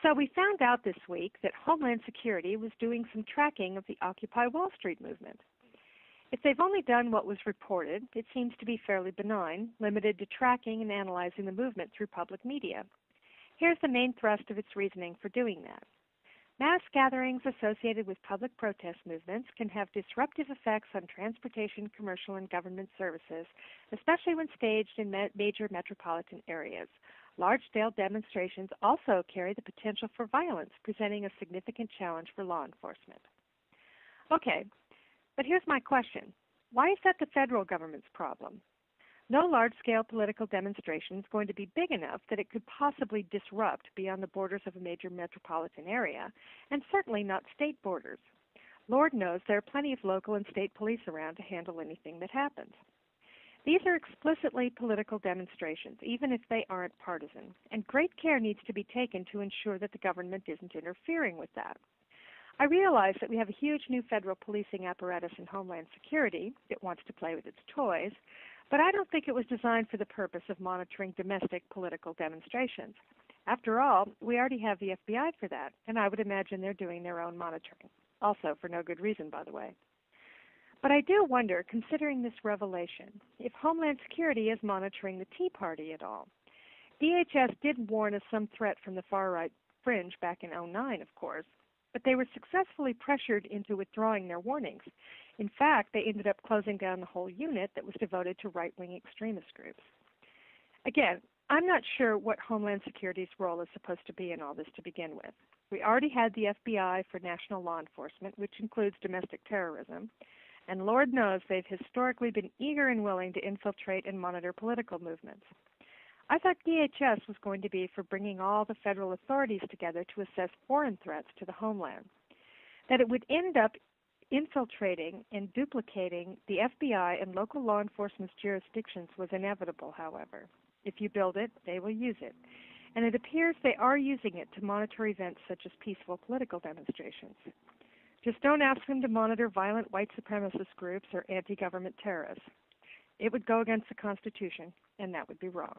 So we found out this week that Homeland Security was doing some tracking of the Occupy Wall Street movement. If they've only done what was reported, it seems to be fairly benign, limited to tracking and analyzing the movement through public media. Here's the main thrust of its reasoning for doing that. Mass gatherings associated with public protest movements can have disruptive effects on transportation, commercial, and government services, especially when staged in major metropolitan areas. Large-scale demonstrations also carry the potential for violence, presenting a significant challenge for law enforcement. Okay, but here's my question. Why is that the federal government's problem? No large-scale political demonstration is going to be big enough that it could possibly disrupt beyond the borders of a major metropolitan area, and certainly not state borders. Lord knows there are plenty of local and state police around to handle anything that happens. These are explicitly political demonstrations, even if they aren't partisan, and great care needs to be taken to ensure that the government isn't interfering with that. I realize that we have a huge new federal policing apparatus in Homeland Security that wants to play with its toys, but I don't think it was designed for the purpose of monitoring domestic political demonstrations. After all, we already have the FBI for that, and I would imagine they're doing their own monitoring. Also, for no good reason, by the way. But I do wonder, considering this revelation, if Homeland Security is monitoring the Tea Party at all. DHS did warn of some threat from the far-right fringe back in 2009, of course, but they were successfully pressured into withdrawing their warnings. In fact, they ended up closing down the whole unit that was devoted to right-wing extremist groups. Again, I'm not sure what Homeland Security's role is supposed to be in all this to begin with. We already had the FBI for national law enforcement, which includes domestic terrorism, and Lord knows they've historically been eager and willing to infiltrate and monitor political movements. I thought DHS was going to be for bringing all the federal authorities together to assess foreign threats to the homeland. That it would end up infiltrating and duplicating the FBI and local law enforcement's jurisdictions was inevitable, however. If you build it, they will use it. And it appears they are using it to monitor events such as peaceful political demonstrations. Just don't ask them to monitor violent white supremacist groups or anti-government terrorists. It would go against the Constitution, and that would be wrong.